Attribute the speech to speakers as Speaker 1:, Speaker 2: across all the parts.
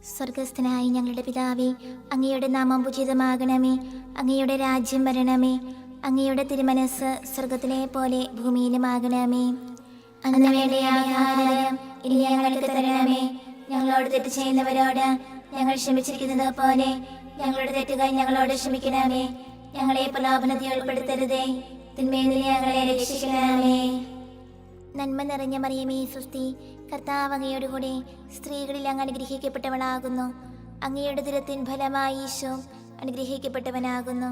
Speaker 1: സ്വർഗസ്ഥനായ ഞങ്ങളുടെ പിതാവേ, അങ്ങയുടെ നാമം പൂജിതമാകണമേ. അങ്ങയുടെ രാജ്യം വരണമേ. അങ്ങയുടെ തിരുമനസ് സ്വർഗത്തിലെ പോലെ ഭൂമിയിലുമാകണമേ. അന്ന് വേണ്ട ആഹാരം ഇനി ഞങ്ങൾക്ക് തരണമേ. ഞങ്ങളോട് തെറ്റ് ചെയ്യുന്നവരോട് ഞങ്ങൾ ക്ഷമിച്ചിരിക്കുന്നത് പോലെ ഞങ്ങളുടെ തെറ്റുകൾ ഞങ്ങളോട് ക്ഷമിക്കണമേ. ഞങ്ങളെ പ്രലോഭനത്തിൽ ഉൾപ്പെടുത്തരുതേ, തിന്മയിൽ നിന്ന് ഞങ്ങളെ രക്ഷിക്കണമേ. നന്മ നിറഞ്ഞ മറിയമേ സ്വസ്തി, കർത്താവ് അങ്ങയോട് കൂടെ സ്ത്രീകളിൽ അങ്ങ് അനുഗ്രഹിക്കപ്പെട്ടവളാകുന്നു. അങ്ങയുടെ ദുരത്തിൻ ഫലമായി ഈശോ അനുഗ്രഹിക്കപ്പെട്ടവനാകുന്നു.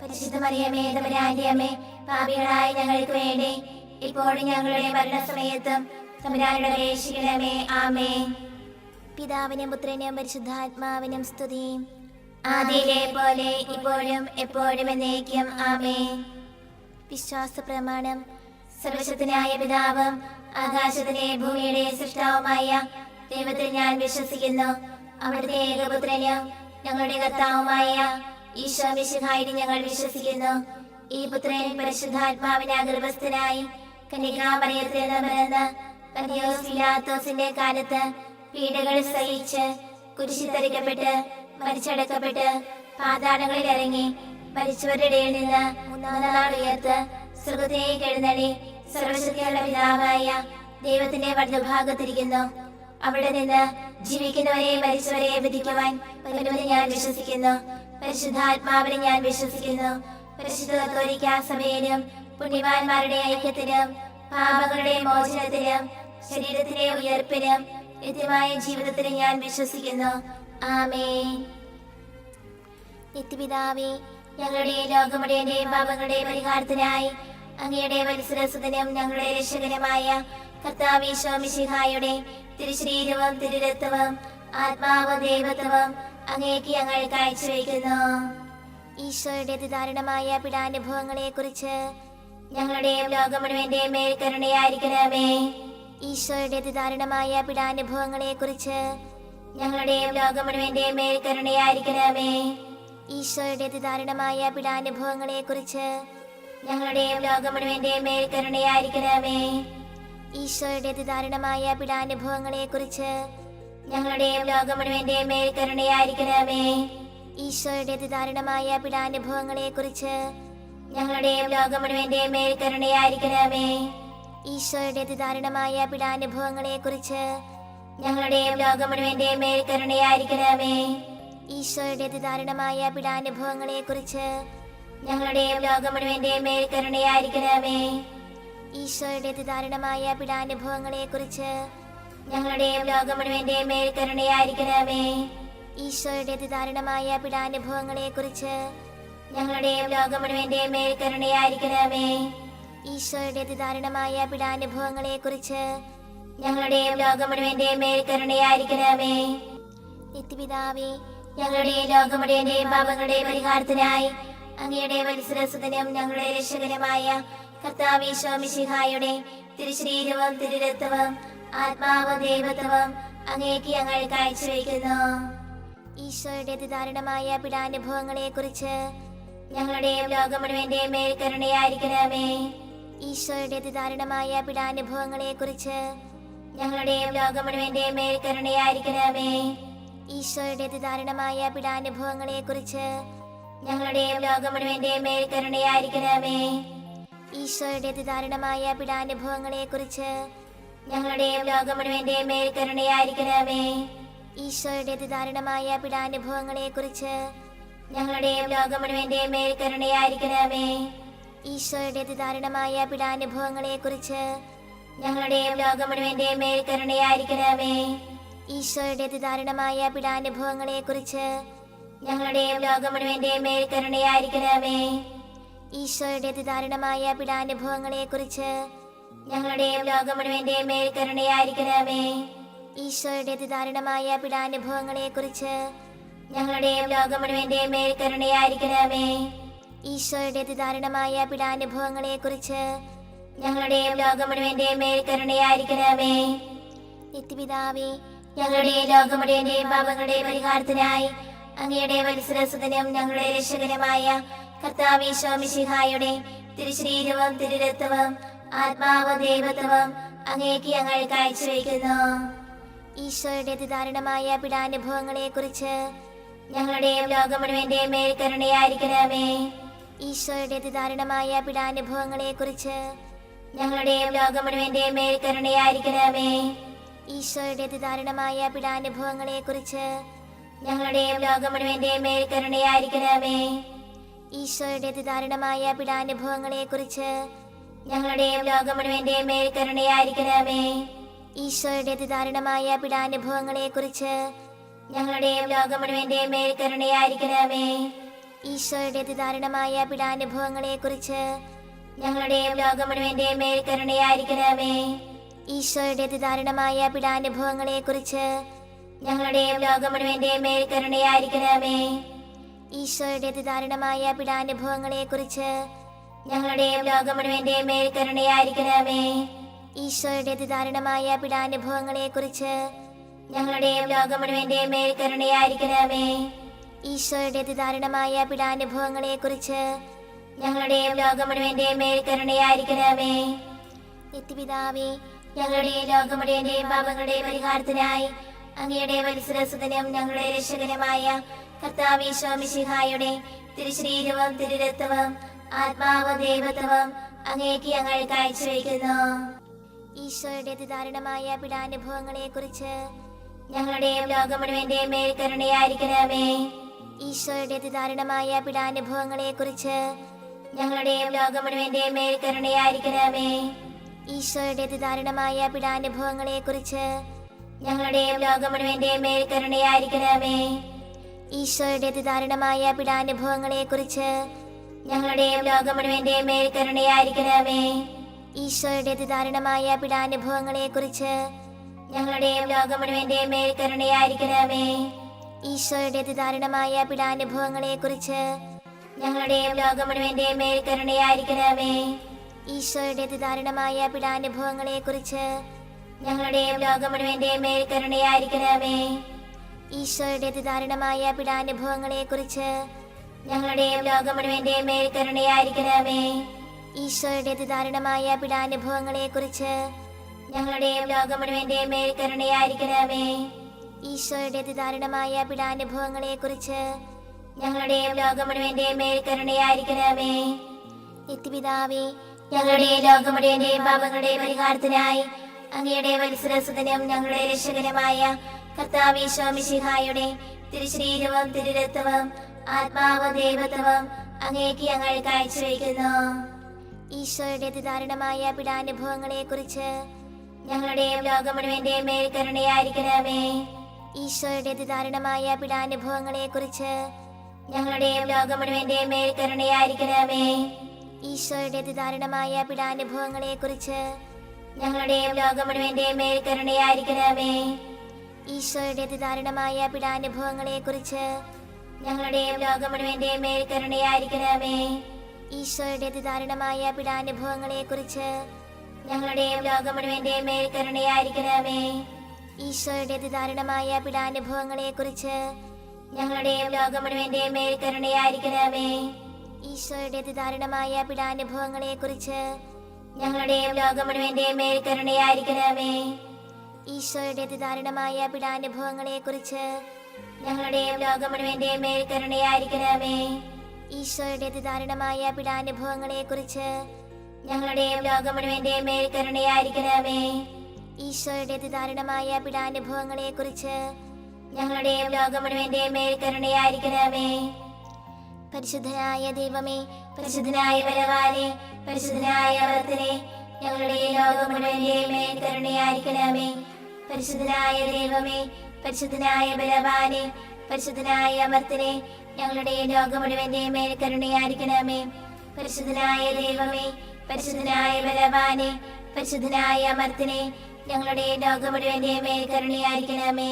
Speaker 1: പരിശുദ്ധ മറിയമേ, തമ്പുരാന്റെ അമ്മേ, പാപികളായ ഞങ്ങൾക്ക് വേണ്ടി ഇപ്പോഴും ഞങ്ങളുടെ മരണസമയത്തും തമ്പുരാനോട് അപേക്ഷിക്കണമേ. ആമേൻ. പിതാവിനും പുത്രനും പരിശുദ്ധാത്മാവിനും സ്തുതി, ആദിയിലെ പോലെ ഇപ്പോഴും എപ്പോഴും എന്നേക്കും. ആമേൻ. വിശ്വാസ പ്രമാണം. സർവശക്തനായ പിതാവും ആകാശത്തിലെ ഭൂമിയുടെ സൃഷ്ടാവുമായ ദൈവത്തിൽ ഞാൻ വിശ്വസിക്കുന്നു. അവിടുത്തെ ഏകപുത്രനും ഞങ്ങളുടെ കർത്താവുമായ ഈശോ മിശിഹായിൽ ഞങ്ങൾ വിശ്വസിക്കുന്നു. ഈ പുത്രൻ പരിശുദ്ധാത്മാവിനാൽ ഗർഭസ്ഥനായി കന്യകാമറിയത്തിൽ നിന്ന് പിറന്ന് പന്തിയോസ് പിലാത്തോസിന്റെ കാലത്ത് പീഡകൾ സഹിച്ച് കുരിശിൽ തറയ്ക്കപ്പെട്ട് മരിച്ചടക്കപ്പെട്ട് പാതാളങ്ങളിൽ ഇറങ്ങി മരിച്ചവരുടെ ഇടയിൽ നിന്ന് മൂന്നാം നാൾ ഉയർത്ത് സ്വർഗ്ഗത്തിലേക്ക് എഴുന്നള്ളി സർവശക്തിയുള്ള പിതാവായ ദൈവത്തിന്റെ വലതുഭാഗത്തിരിക്കുന്നു. അവിടെ നിന്ന് ജീവിക്കുന്നവരെ മരിച്ചവരെ വിധിക്കുവാൻ വരുമെന്ന് ഞാൻ വിശ്വസിക്കുന്നു. പരിശുദ്ധാത്മാവിനെ ഞാൻ വിശ്വസിക്കുന്നു. പരിശുദ്ധ കത്തോലിക്കാ സഭയിലും പുണ്യവാന്മാരുടെ ഐക്യത്തിലും പാപങ്ങളുടെ മോചനത്തിലും ശരീരത്തിലെ ഉയർപ്പിനും നിത്യമായ ജീവിതത്തിലും ഞാൻ വിശ്വസിക്കുന്നു. ആമേൻ. നിത്യപിതാവേ, ഞങ്ങളുടെ ലോകമുടേന്റെയും പാപങ്ങളുടെ പരിഹാരത്തിനായി അങ്ങയുടെ വത്സരസുതനും ഞങ്ങളുടെ രക്ഷകനുമായ കർത്താവ് ഈശോ മിശിഹായുടെ തിരുശരീരവും തിരുരക്തവും ആത്മാവും ദൈവത്വവും അങ്ങേക്ക് ഞങ്ങൾ കാഴ്ചവെക്കുന്നു. ഈശോയുടെ അതിദാരുണമായ പീഡാനുഭവങ്ങളെ കുറിച്ച് ഞങ്ങളുടെയും ലോകം മുഴുവന്റെയും മേൽ കരുണയായിരിക്കണമേ. ഈശോയുടെ അതിദാരുണമായ പീഡാനുഭവങ്ങളെ കുറിച്ച് ഞങ്ങളുടെയും ലോകം മുഴുവന്റെയും മേൽ കരുണയായിരിക്കണമേ. ഈശോയുടെ അതിദാരുണമായ പീഡാനുഭവങ്ങളെ കുറിച്ച് ഞങ്ങളുടെയും ലോകം മുഴുവന്റെയും മേൽ കരുണയായിരിക്കണമേ. ഈശോയുടെ അതിദാരുണമായ പീഡാനുഭവങ്ങളെ കുറിച്ച് ഞങ്ങളുടെയും ലോകം മുഴുവന്റെയും മേൽ കരുണയായിരിക്കണമേ. ഈശോയുടെ അതിദാരുണമായ പീഡാനുഭവങ്ങളെ കുറിച്ച് ഞങ്ങളുടെയും ലോകം മുഴുവന്റെയും മേൽ കരുണയായിരിക്കണമേ. ഈശോയുടെ അതിദാരുണമായ പീഡാനുഭവങ്ങളെ കുറിച്ച് ഞങ്ങളുടെയും ലോകം മുഴുവന്റെയും മേൽ കരുണയായിരിക്കണമേ. ഈശോയുടെ അതിദാരുണമായ പീഡാനുഭവങ്ങളെ കുറിച്ച് ഞങ്ങളുടെയും ലോകം മുഴുവന്റെയും മേൽ കരുണയായിരിക്കണമേ. ഈശോയുടെ അതിദാരുണമായ പീഡാനുഭവങ്ങളെ കുറിച്ച് ഞങ്ങളുടെയും ലോകം മുഴുവന്റെയും മേൽ കരുണയായിരിക്കണമേ. ഈശോയുടെ അതിദാരുണമായ പീഡാനുഭവങ്ങളെ കുറിച്ച് ഞങ്ങളുടെയും ലോകം മുഴുവന്റെയും മേൽ കരുണയായിരിക്കണമേ. ഈശോയുടെ അതിദാരുണമായ പീഡാനുഭവങ്ങളെ കുറിച്ച് ഞങ്ങളുടെയും ലോകം മുഴുവന്റെയും മേൽ കരുണയായിരിക്കണമേ. നിത്യപിതാവേ, ഞങ്ങളുടെ ലോകം മുഴുവന്റെയും പാപങ്ങളുടെ പരിഹാരത്തിനായി അങ്ങയുടെ വത്സരസുതനും ഞങ്ങളുടെ രക്ഷകനുമായ കർത്താവ് ഈശോ മിശിഹായുടെ തിരുശരീരവും തിരുരക്തവും ആത്മാവും ദൈവത്വവും അങ്ങേക്ക് ഞങ്ങൾ കാഴ്ചവെക്കുന്നു. ഈശോയുടെ അതിദാരുണമായ പീഡാനുഭവങ്ങളെ കുറിച്ച് ഞങ്ങളുടെയും ലോകം മുഴുവന്റെയും മേൽ കരുണയായിരിക്കണമേ. ഈശോയുടെ അതിദാരുണമായ പീഡാനുഭവങ്ങളെ കുറിച്ച് ഞങ്ങളുടെയും ലോകം മുഴുവന്റെയും മേൽ കരുണയായിരിക്കണമേ. ഈശോയുടെ അതിദാരുണമായ പീഡാനുഭവങ്ങളെ കുറിച്ച് ഞങ്ങളുടെയും ലോകം മുഴുവന്റെയും മേൽ കരുണയായിരിക്കണമേ. ഈശോയുടെ അതിദാരുണമായ പീഡാനുഭവങ്ങളെ കുറിച്ച് ഞങ്ങളുടെയും ലോകം മുഴുവന്റെയും മേൽ കരുണയായിരിക്കണമേ. ഈശോയുടെ അതിദാരുണമായ പീഡാനുഭവങ്ങളെ കുറിച്ച് ഞങ്ങളുടെയും ലോകം മുഴുവന്റെയും മേൽ കരുണയായിരിക്കണമേ. ഈശോയുടെ അതിദാരുണമായ പീഡാനുഭവങ്ങളെ കുറിച്ച് ഞങ്ങളുടെയും ലോകം മുഴുവന്റെയും മേൽ കരുണയായിരിക്കണമേ. ഈശോയുടെ അതിദാരുണമായ പീഡാനുഭവങ്ങളെ കുറിച്ച് ഞങ്ങളുടെയും ലോകം മുഴുവന്റെയും മേൽ കരുണയായിരിക്കണമേ. ഈശോയുടെ അതിദാരുണമായ പീഡാനുഭവങ്ങളെ കുറിച്ച് ഞങ്ങളുടെയും ലോകം മുഴുവന്റെയും മേൽ കരുണയായിരിക്കണമേ. ഈശോയുടെ അതിദാരുണമായ പീഡാനുഭവങ്ങളെ കുറിച്ച് ഞങ്ങളുടെയും ലോകം മുഴുവന്റെയും മേൽ കരുണയായിരിക്കണമേ. ഈശോയുടെ അതിദാരുണമായ പീഡാനുഭവങ്ങളെ കുറിച്ച് ഞങ്ങളുടെയും ലോകം മുഴുവന്റെയും മേൽ കരുണയായിരിക്കണമേ. നിത്യപിതാവേ, ഞങ്ങളുടെ ലോകം മുഴുവന്റെയും പാപങ്ങളുടെ പരിഹാരത്തിനായി അങ്ങയുടെ വത്സരസുതനും ഞങ്ങളുടെ രക്ഷകനുമായ കർത്താവ് ഈശോ മിശിഹായുടെ തിരുശരീരവും തിരുരക്തവും ആത്മാവും ദൈവത്വവും അങ്ങേക്ക് ഞങ്ങൾ കാഴ്ചവെക്കുന്നു. ഈശോയുടെ അതിദാരുണമായ പീഡാനുഭവങ്ങളെ കുറിച്ച് ഞങ്ങളുടെയും ലോകം മുഴുവന്റെയും മേൽ കരുണയായിരിക്കണമേ. ഈശോയുടെ അതിദാരുണമായ പീഡാനുഭവങ്ങളെ കുറിച്ച് ഞങ്ങളുടെയും ലോകം മുഴുവന്റെയും മേൽ കരുണയായിരിക്കണമേ. ഈശോയുടെ അതിദാരുണമായ പീഡാനുഭവങ്ങളെ കുറിച്ച് ഞങ്ങളുടെയും ലോകം മുഴുവന്റെയും മേൽ കരുണയായിരിക്കണമേ. ഈശോയുടെ അതിദാരുണമായ പീഡാനുഭവങ്ങളെ കുറിച്ച് ഞങ്ങളുടെയും ലോകം മുഴുവന്റെയും മേൽ കരുണയായിരിക്കണമേ. ഈശോയുടെ അതിദാരുണമായ പീഡാനുഭവങ്ങളെ കുറിച്ച് ഞങ്ങളുടെയും ലോകം മുഴുവന്റെയും മേൽ കരുണയായിരിക്കണമേ. ഈശോയുടെ അതിദാരുണമായ പീഡാനുഭവങ്ങളെ കുറിച്ച് ഞങ്ങളുടെയും ലോകം മുഴുവന്റെയും മേൽ കരുണയായിരിക്കണമേ. ഈശോയുടെ അതിദാരുണമായ പീഡാനുഭവങ്ങളെ കുറിച്ച് ഞങ്ങളുടെയും ലോകം മുഴുവന്റെയും മേൽ കരുണയായിരിക്കണമേ. ഈശോയുടെ അതിദാരുണമായ പീഡാനുഭവങ്ങളെ കുറിച്ച് ഞങ്ങളുടെയും ലോകം മുഴുവന്റെയും മേൽ കരുണയായിരിക്കണമേ. ഈശോയുടെ അതിദാരുണമായ പീഡാനുഭവങ്ങളെ കുറിച്ച് ഞങ്ങളുടെയും ലോകം മുഴുവന്റെയും മേൽ കരുണയായിരിക്കണമേ. ഈശോയുടെ അതിദാരുണമായ പീഡാനുഭവങ്ങളെ കുറിച്ച് ഞങ്ങളുടെയും ലോകം മുഴുവന്റെയും മേൽ കരുണയായിരിക്കണമേ. നിത്യപിതാവേ, ഞങ്ങളുടെ ലോകം മുഴുവന്റെയും പാപങ്ങളുടെ പരിഹാരത്തിനായി അങ്ങയുടെ വത്സരസുതനും ഞങ്ങളുടെ രക്ഷകനുമായ കർത്താവ് ഈശോ മിശിഹായുടെ തിരുശരീരവും തിരുരക്തവും ആത്മാവും ദൈവത്വവും അങ്ങേക്ക് ഞങ്ങൾ കാഴ്ചവെക്കുന്നു. ഈശോയുടെ അതിദാരുണമായ പീഡാനുഭവങ്ങളെ കുറിച്ച് ഞങ്ങളുടെയും ലോകം മുഴുവന്റെയും മേൽ കരുണയായിരിക്കണമേ. ഈശോയുടെ അതിദാരുണമായ പീഡാനുഭവങ്ങളെ കുറിച്ച് ഞങ്ങളുടെയും ലോകം മുഴുവന്റെയും മേൽ കരുണയായിരിക്കണമേ. ഈശോയുടെ അതിദാരുണമായ പീഡാനുഭവങ്ങളെ കുറിച്ച് ഞങ്ങളുടെയും ലോകം മുഴുവന്റെയും മേൽ കരുണയായിരിക്കണമേ. ഈശോയുടെ അതിദാരുണമായ പീഡാനുഭവങ്ങളെ കുറിച്ച് ഞങ്ങളുടെയും ലോകം മുഴുവന്റെയും മേൽ കരുണയായിരിക്കണമേ. ഈശോയുടെ അതിദാരുണമായ പീഡാനുഭവങ്ങളെ കുറിച്ച് ഞങ്ങളുടെയും ലോകം മുഴുവന്റെയും മേൽ കരുണയായിരിക്കണമേ. ഈശോയുടെ അതിദാരുണമായ പീഡാനുഭവങ്ങളെ കുറിച്ച് ഞങ്ങളുടെയും ലോകം മുഴുവന്റെയും മേൽ കരുണയായിരിക്കണമേ. ഈശോയുടെ അതിദാരുണമായ പീഡാനുഭവങ്ങളെ കുറിച്ച് ഞങ്ങളുടെയും ലോകം മുഴുവന്റെയും മേൽ കരുണയായിരിക്കണമേ. ഈശോയുടെ അതിദാരുണമായ പീഡാനുഭവങ്ങളെ കുറിച്ച് ഞങ്ങളുടെയും ലോകം മുഴുവന്റെയും മേൽ കരുണയായിരിക്കണമേ. ഈശോയുടെ അതിദാരുണമായ പീഡാനുഭവങ്ങളെ കുറിച്ച് ഞങ്ങളുടെയും ലോകം മുഴുവന്റെയും മേൽ കരുണയായിരിക്കണമേ. ഈശോയുടെ അതിദാരുണമായ പീഡാനുഭവങ്ങളെ കുറിച്ച് ഞങ്ങളുടെയും ലോകം മുഴുവന്റെയും മേൽ കരുണയായിരിക്കണമേ. നിത്യപിതാവേ, ഞങ്ങളുടെ ലോകം മുഴുവന്റെയും പാപങ്ങളുടെ പരിഹാരത്തിനായി അങ്ങയുടെ വത്സരസുതനും ഞങ്ങളുടെ രക്ഷകനുമായ കർത്താവ് ഈശോ മിശിഹായുടെ തിരുശരീരവും തിരുരക്തവും ആത്മാവും ദൈവത്വവും അങ്ങേക്ക് ഞങ്ങൾ കാഴ്ചവെക്കുന്നു. ഈശോയുടെ അതിദാരുണമായ പീഡാനുഭവങ്ങളെ കുറിച്ച് ഞങ്ങളുടെയും ലോകം മുഴുവന്റെയും മേൽ കരുണയായിരിക്കണമേ. ഈശോയുടെ അതിദാരുണമായ പീഡാനുഭവങ്ങളെ കുറിച്ച് ഞങ്ങളുടെയും ലോകം മുഴുവന്റെയും മേൽ കരുണയായിരിക്കണമേ. ഈശോയുടെ അതിദാരുണമായ പീഡാനുഭവങ്ങളെ കുറിച്ച് ഞങ്ങളുടെയും ലോകം മുഴുവന്റെയും മേൽ കരുണയായിരിക്കണമേ. ഈശോയുടെ അതിദാരുണമായ പീഡാനുഭവങ്ങളെ കുറിച്ച് ഞങ്ങളുടെയും ലോകം മുഴുവന്റെയും മേൽ കരുണയായിരിക്കണമേ. ഈശോയുടെ അതിദാരുണമായ പീഡാനുഭവങ്ങളെ കുറിച്ച് ഞങ്ങളുടെയും ലോകം മുഴുവന്റെയും മേൽ കരുണയായിരിക്കണമേ. ഈശോയുടെ അതിദാരുണമായ പീഡാനുഭവങ്ങളെ കുറിച്ച് ഞങ്ങളുടെയും ലോകം മുഴുവന്റെയും മേൽ കരുണയായിരിക്കണമേ. ഈശോയുടെ അതിദാരുണമായ പീഡാനുഭവങ്ങളെ കുറിച്ച് ഞങ്ങളുടെയും ലോകം മുഴുവന്റെയും മേൽ കരുണയായിരിക്കണമേ. ഈശോയുടെ അതിദാരുണമായ പീഡാനുഭവങ്ങളെ കുറിച്ച് ഞങ്ങളുടെയും ലോകം മുഴുവന്റെയും മേൽ കരുണയായിരിക്കണമേ. ഈശോയുടെ അതിദാരുണമായ പീഡാനുഭവങ്ങളെ കുറിച്ച് ഞങ്ങളുടെയും ലോകം മുഴുവന്റെയും മേൽ കരുണയായിരിക്കണമേ. ഈശോയുടെ അതിദാരുണമായ പീഡാനുഭവങ്ങളെ കുറിച്ച് ഞങ്ങളുടെയും ലോകം മുഴുവന്റെയും മേൽ കരുണയായിരിക്കണമേ. പരിശുദ്ധനായ ദൈവമേ, പരിശുദ്ധനായ ബലവാനേ, പരിശുദ്ധനായ അമർത്തനേ, ഞങ്ങളുടെ ലോകം മുഴുവന്റെയും മേൽ കരുണയായിരിക്കണമേ. പരിശുദ്ധനായ ദൈവമേ, പരിശുദ്ധനായ ബലവാനേ, പരിശുദ്ധനായ അമർത്തനേ, ഞങ്ങളുടെ ലോകം മുഴുവന്റെയും മേൽ കരുണയായിരിക്കണമേ. പരിശുദ്ധനായ ദൈവമേ, പരിശുദ്ധനായ ബലവാനേ, പരിശുദ്ധനായ അമർത്തനേ, ഞങ്ങളുടെ ലോകം മുഴുവന്റെയും മേൽ കരുണയായിരിക്കണമേ.